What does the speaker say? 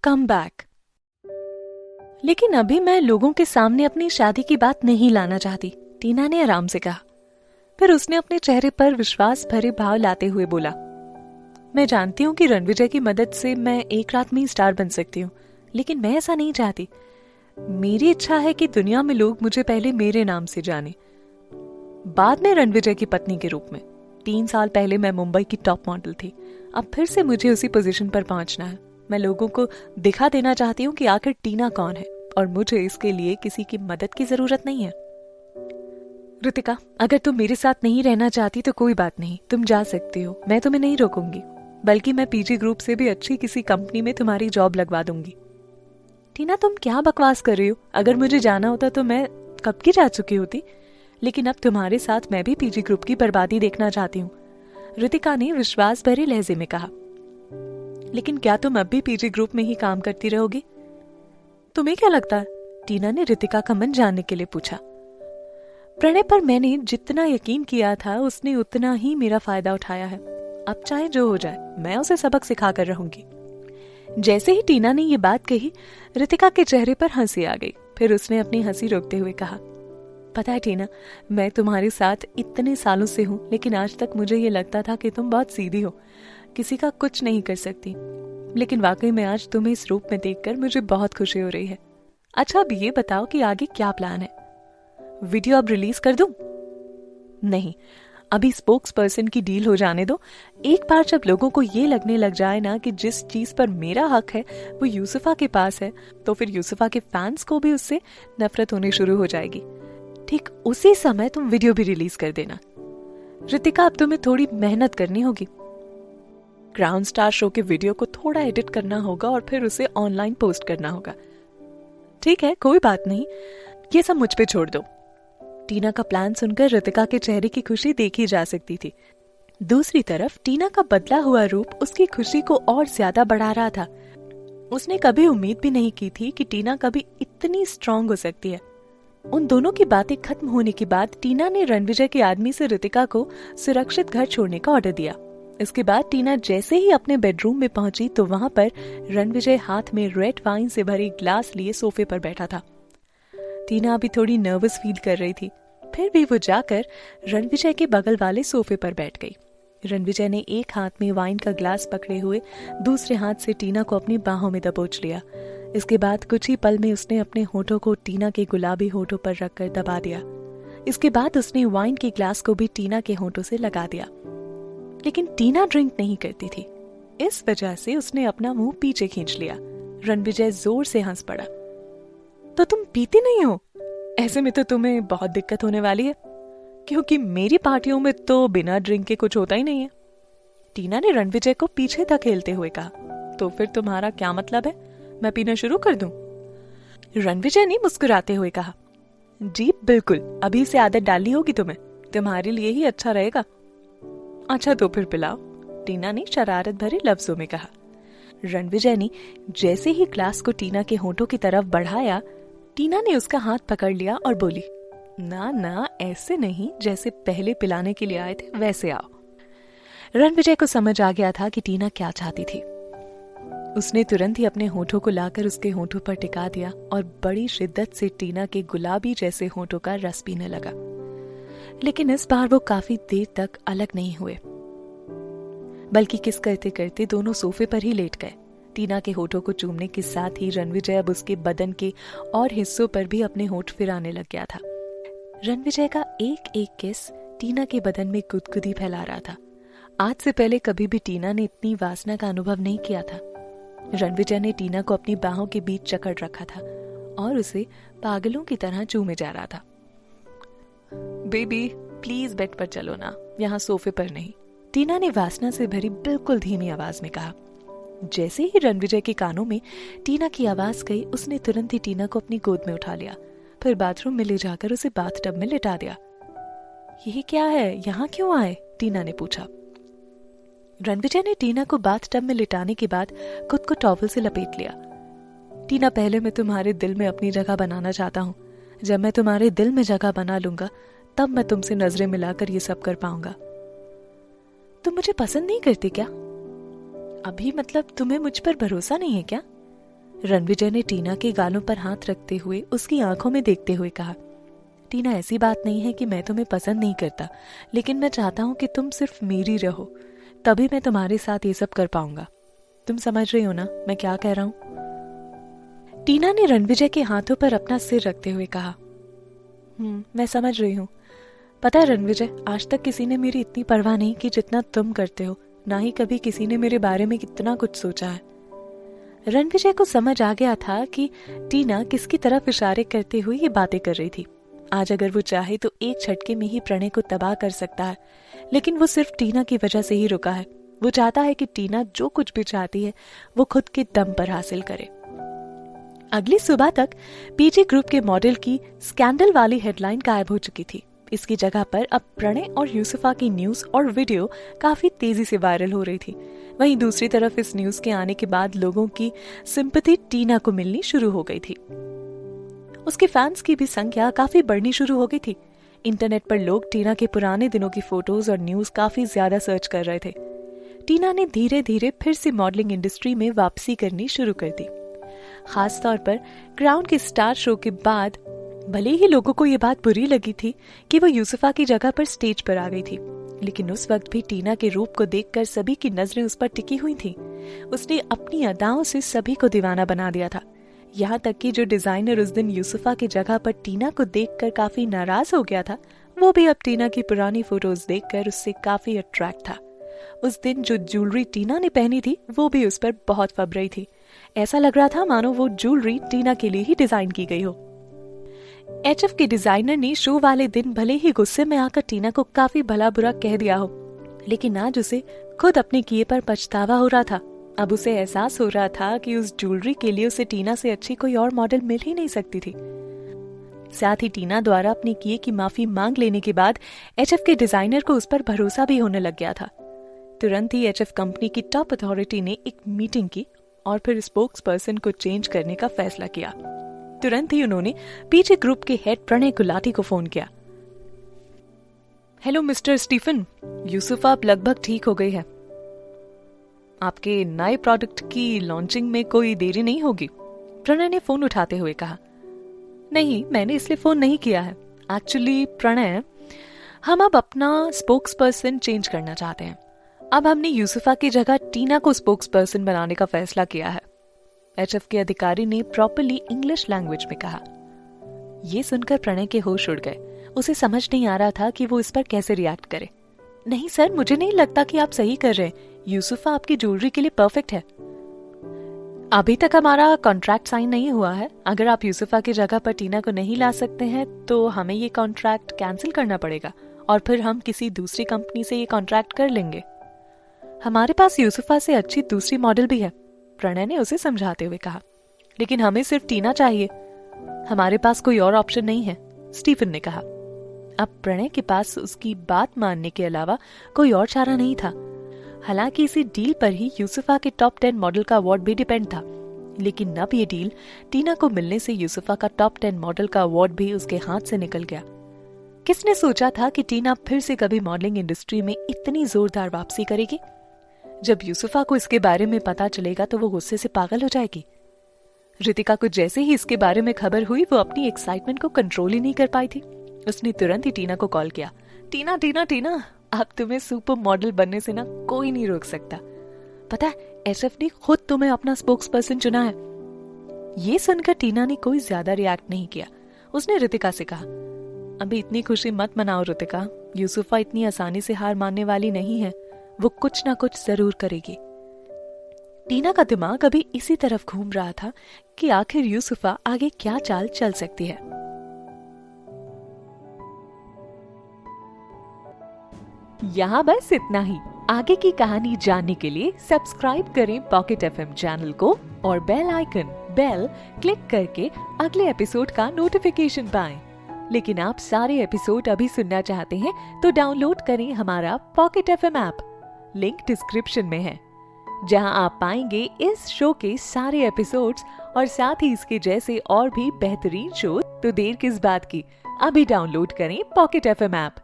Come back. लेकिन अभी मैं लोगों के सामने अपनी शादी की बात नहीं लाना चाहती, टीना ने आराम से कहा। फिर उसने अपने चेहरे पर विश्वास भरे भाव लाते हुए बोला, मैं जानती हूँ कि रणविजय की मदद से मैं एक रात में ही स्टार बन सकती हूँ, लेकिन मैं ऐसा नहीं चाहती। मेरी इच्छा है कि दुनिया में लोग मुझे पहले मेरे नाम से जाने, बाद में रणविजय की पत्नी के रूप में। 3 साल पहले मैं मुंबई की टॉप मॉडल थी, अब फिर से मुझे उसी पोजीशन पर पहुंचना है। मैं लोगों को दिखा देना चाहती हूँ कि आखिर टीना कौन है, और मुझे इसके लिए किसी की मदद की जरूरत नहीं है। ऋतिका, अगर तुम मेरे साथ नहीं रहना चाहती तो कोई बात नहीं, तुम जा सकती हो, मैं तुम्हें नहीं रोकूंगी, बल्कि मैं पीजी ग्रुप से भी अच्छी किसी कंपनी में तुम्हारी जॉब लगवा दूंगी। टीना, तुम क्या बकवास कर रही हो? अगर मुझे जाना होता तो मैं कब की जा चुकी होती, लेकिन अब तुम्हारे साथ मैं भी पीजी ग्रुप की बर्बादी देखना चाहती हूँ, ऋतिका ने विश्वास भरे लहजे में कहा। लेकिन क्या तुम अब भी पीजी ग्रुप में ही काम करती रहोगी? तुम्हें क्या लगता है? टीना ने ऋतिका का मन जानने के लिए पूछा। प्रणय पर मैंने जितना यकीन किया था उसने उतना ही मेरा फायदा उठाया है। अब चाहे जो हो जाए, मैं उसे सबक सिखा कर रहूंगी। जैसे ही टीना ने ये बात कही, ऋतिका के चेहरे पर हंसी आ गई। फिर उसने अपनी हंसी रोकते हुए कहा, पता है टीना, मैं तुम्हारे साथ इतने सालों से हूं, लेकिन आज तक मुझे ये लगता था कि तुम बहुत सीधी हो, किसी का कुछ नहीं कर सकती। लेकिन वाकई में आज तुम्हें इस रूप में देखकर मुझे बहुत खुशी हो रही है। अच्छा, अब ये बताओ कि आगे क्या प्लान है? वीडियो अब रिलीज कर दूं? नहीं, अभी स्पोक्स पर्सन की डील हो जाने दो। एक बार जब लोगों को ये लगने लग जाए ना कि जिस चीज पर मेरा हक है वो यूसुफा के पास है, तो फिर यूसुफा के फैंस को भी उससे नफरत होनी शुरू हो जाएगी। ठीक उसी समय तुम वीडियो भी रिलीज कर देना। ऋतिका, अब तुम्हें थोड़ी मेहनत करनी होगी। ग्राउंड स्टार शो के वीडियो को थोड़ा एडिट करना होगा और फिर उसे ऑनलाइन पोस्ट करना होगा। ठीक है, कोई बात नहीं, ये सब मुझ पे छोड़ दो। टीना का प्लान सुनकर ऋतिका के चेहरे की खुशी देखी जा सकती थी। दूसरी तरफ टीना का बदला हुआ रूप उसकी खुशी को और ज्यादा बढ़ा रहा था। उसने कभी उम्मीद भी नहीं की थी कि टीना कभी इतनी स्ट्रांग हो सकती है। उन दोनों की बातें खत्म होने के बाद टीना ने रणविजय के आदमी से ऋतिका को सुरक्षित घर छोड़ने का ऑर्डर दिया। इसके बाद टीना जैसे ही अपने बेडरूम में पहुंची तो वहां पर रणविजय हाथ में रेड वाइन से भरे ग्लास लिए सोफे पर बैठा था। टीना अभी थोड़ी नर्वस फील कर रही थी, फिर भी वो जाकर रणविजय के बगल वाले सोफे पर बैठ गई। रणविजय ने एक हाथ में वाइन का ग्लास पकड़े हुए दूसरे हाथ से टीना को अपनी बाहों में दबोच लिया। इसके बाद कुछ ही पल में उसने अपने होठों को टीना के गुलाबी होठों पर रखकर दबा दिया। इसके बाद उसने वाइन के ग्लास को भी टीना के होठों से लगा दिया। लेकिन टीना ड्रिंक नहीं करती थी, इस वजह से उसने अपना मुंह पीछे खींच लिया। रणविजय जोर से हंस पड़ा। तो तुम पीती नहीं हो? ऐसे में तो तुम्हें बहुत दिक्कत होने वाली है, क्योंकि मेरी पार्टियों में तो बिना ड्रिंक के कुछ होता ही नहीं है। टीना ने रणविजय को पीछे धकेलते हुए कहा। तो फिर तुम्हारा क्या मतलब है, मैं पीना शुरू कर दूं? रणविजय ने मुस्कुराते हुए कहा, जी बिल्कुल, अभी से आदत डालनी होगी तुम्हें, तुम्हारे लिए ही अच्छा रहेगा। अच्छा तो फिर पिलाओ, टीना ने शरारत भरे लफ्जों में कहा। रणविजय ने जैसे ही ग्लास को टीना के होठों की तरफ बढ़ाया, टीना ने उसका हाथ पकड़ लिया और बोली, ना ना, ऐसे नहीं, जैसे पहले पिलाने के लिए आए थे वैसे आओ। रणविजय को समझ आ गया था कि टीना क्या चाहती थी। उसने तुरंत ही अपने होठों को लाकर उसके होठों पर टिका दिया और बड़ी शिद्दत से टीना के गुलाबी जैसे होठों का रस पीने लगा। लेकिन इस बार वो काफी देर तक अलग नहीं हुए, बल्कि किस करते करते दोनों सोफे पर ही लेट गए। टीना के होठों को चूमने के साथ ही रणविजय अब उसके बदन के और हिस्सों पर भी अपने होठ फिराने लग गया था। रणविजय का एक एक किस टीना के बदन में गुदगुदी फैला रहा था। आज से पहले कभी भी टीना ने इतनी वासना का अनुभव नहीं किया था। रणविजय ने टीना को अपनी बाहों के बीच जकड़ रखा था और उसे पागलों की तरह चूमे जा रहा था। बेबी प्लीज बेड पर चलो ना, यहाँ सोफे पर नहीं, टीना ने वासना से भरी बिल्कुल धीमी आवाज में कहा। जैसे ही रणविजय के कानों में टीना की आवाज गई, उसने तुरंत ही टीना को अपनी गोद में उठा लिया, फिर बाथरूम में ले जाकर उसे बाथटब में लिटा दिया। ये क्या है, यहाँ क्यों आए? टीना ने पूछा। रणविजय ने टीना को बाथटब में लिटाने के बाद खुद को टॉवल से लपेट लिया। टीना, पहले मैं तुम्हारे दिल में अपनी जगह बनाना चाहता हूँ। जब मैं तुम्हारे दिल में जगह बना लूंगा तब मैं तुमसे नजरें मिलाकर ये सब कर पाऊंगा। तुम मुझे पसंद नहीं करती क्या? अभी मतलब तुम्हें मुझ पर भरोसा नहीं है क्या? रणविजय ने टीना के गालों पर हाथ रखते हुए उसकी आंखों में देखते हुए कहा, टीना, ऐसी बात नहीं है कि मैं तुम्हें पसंद नहीं करता, लेकिन मैं चाहता हूं कि तुम सिर्फ मेरी रहो, तभी मैं तुम्हारे साथ ये सब कर पाऊंगा। तुम समझ रही हो ना मैं क्या कह रहा हूं? टीना ने रणविजय के हाथों पर अपना सिर रखते हुए कहा, मैं समझ रही हूँ। पता है रणविजय, आज तक किसी ने मेरी इतनी परवाह नहीं की जितना तुम करते हो, ना ही कभी किसी ने मेरे बारे में कितना कुछ सोचा है। रणविजय को समझ आ गया था कि टीना किसकी तरफ इशारे करते हुए ये बातें कर रही थी। आज अगर वो चाहे तो एक झटके में ही प्रणय को तबाह कर सकता है, लेकिन वो सिर्फ टीना की वजह से ही रुका है। वो चाहता है कि टीना जो कुछ भी चाहती है वो खुद के दम पर हासिल करे। अगली सुबह तक पीजी ग्रुप के मॉडल की स्कैंडल वाली हेडलाइन गायब हो चुकी थी। इसकी जगह पर अब प्रणय और यूसुफा की न्यूज और वीडियो काफी तेजी से वायरल हो रही थी। वहीं दूसरी तरफ इस न्यूज के आने के बाद लोगों की सिंपैथी टीना को मिलनी शुरू हो गई थी। उसके फैंस की भी संख्या काफी बढ़नी शुरू हो गई थी। इंटरनेट पर लोग टीना के पुराने दिनों की फोटोज और न्यूज काफी ज्यादा सर्च कर रहे थे। टीना ने धीरे धीरे फिर से मॉडलिंग इंडस्ट्री में वापसी करनी शुरू कर दी। खास तौर पर क्राउन के स्टार शो के बाद भले ही लोगों को ये बात बुरी लगी थी कि वो यूसुफा की जगह पर स्टेज पर आ गई थी, लेकिन उस वक्त भी टीना के रूप को देखकर सभी की नजरें उस पर टिकी हुई थी। उसने अपनी अदाओं से सभी को दीवाना बना दिया था। यहाँ तक कि जो डिजाइनर उस दिन यूसुफा की जगह पर टीना को देखकर काफी नाराज हो गया था, वो भी अब टीना की पुरानी फोटोज देखकर उससे काफी अट्रैक्ट था। उस दिन जो ज्वेलरी टीना ने पहनी थी वो भी उस पर बहुत फब रही थी। ऐसा लग रहा था मानो वो ज्वेलरी टीना के लिए ही डिजाइन की गई हो। एचएफ के डिजाइनर ने शो वाले दिन भले ही गुस्से में आकर टीना को काफी भला बुरा कह दिया हो, लेकिन आज उसे खुद अपने किए पर पछतावा हो रहा था। अब उसे एहसास हो रहा था कि उस ज्वेलरी के लिए उसे टीना से अच्छी कोई और मॉडल मिल ही नहीं सकती थी। साथ ही टीना द्वारा अपने किए की माफी मांग लेने के बाद एचएफ के डिजाइनर को उस पर भरोसा भी होने लग गया था। तुरंत ही एचएफ कंपनी की टॉप अथॉरिटी ने एक मीटिंग की और फिर स्पोक्स पर्सन को चेंज करने का फैसला किया। तुरंत ही उन्होंने पीजी ग्रुप के हेड प्रणय गुलाटी को फोन किया। हेलो मिस्टर स्टीफन, यूसुफा अब लगभग ठीक हो गई है। आपके नए प्रोडक्ट की लॉन्चिंग में कोई देरी नहीं होगी? प्रणय ने फोन उठाते हुए कहा। नहीं, मैंने इसलिए फोन नहीं किया है। एक्चुअली प्रणय, हम अब अपना स्पोक्स पर्सन चेंज करना चाहते हैं। अब हमने यूसुफा की जगह टीना को स्पोक्स पर्सन बनाने का फैसला किया है। एचएफ के अधिकारी ने प्रॉपरली इंग्लिश लैंग्वेज में कहा। यह सुनकर प्रणय के होश उड़ गए। उसे समझ नहीं आ रहा था कि वो इस पर कैसे रिएक्ट करे। नहीं सर, मुझे नहीं लगता कि आप सही कर रहे हैं। यूसुफा आपकी ज्वेलरी के लिए परफेक्ट है। अभी तक हमारा कॉन्ट्रैक्ट साइन नहीं हुआ है। अगर आप यूसुफा की जगह पर टीना को नहीं ला सकते हैं तो हमें ये कॉन्ट्रैक्ट कैंसिल करना पड़ेगा और फिर हम किसी दूसरी कंपनी से ये कॉन्ट्रैक्ट कर लेंगे। हमारे पास यूसुफा से अच्छी दूसरी मॉडल भी है, प्रणय ने उसे समझाते हुए कहा। लेकिन हमें सिर्फ टीना चाहिए, हमारे पास कोई और ऑप्शन नहीं है, स्टीफन ने कहा। अब प्रणय के पास उसकी बात मानने के अलावा कोई और चारा नहीं था। हालांकि इसी डील पर ही यूसुफा के टॉप 10 मॉडल का अवार्ड भी डिपेंड था, लेकिन अब ये डील टीना को मिलने से यूसुफा का टॉप 10 मॉडल का अवार्ड भी उसके हाथ से निकल गया। किसने सोचा था कि टीना फिर से कभी मॉडलिंग इंडस्ट्री में इतनी जोरदार वापसी करेगी। जब यूसुफा को इसके बारे में पता चलेगा तो वो गुस्से से पागल हो जाएगी। रितिका को जैसे ही इसके बारे में खबर हुई वो अपनी एक्साइटमेंट को कंट्रोल ही नहीं कर पाई थी। उसने तुरंत ही टीना को कॉल किया। टीना टीना टीना, अब तुम्हें सुपर मॉडल बनने से ना कोई नहीं रोक सकता। पता है, एचएफ ने खुद तुम्हें अपना स्पोक्स पर्सन चुना है। ये सुनकर टीना ने कोई ज्यादा रिएक्ट नहीं किया। उसने रितिका से कहा, अभी इतनी खुशी मत मनाओ रितिका, यूसुफा इतनी आसानी से हार मानने वाली नहीं है, वो कुछ ना कुछ जरूर करेगी। टीना का दिमाग अभी इसी तरफ घूम रहा था कि आखिर यूसुफा आगे क्या चाल चल सकती है। यहाँ बस इतना ही। आगे की कहानी जानने के लिए सब्सक्राइब करें पॉकेट एफएम चैनल को और बेल आइकन बेल क्लिक करके अगले एपिसोड का नोटिफिकेशन पाएं। लेकिन आप सारे एपिसोड अभी सुनना चाहते हैं तो डाउनलोड करें हमारा pocket FM app. Link description में है, जहां आप पाएंगे इस शो के सारे एपिसोड्स और साथ ही इसके जैसे और भी बेहतरीन शो। तो देर किस बात की, अभी डाउनलोड करें पॉकेट एफएम ऐप।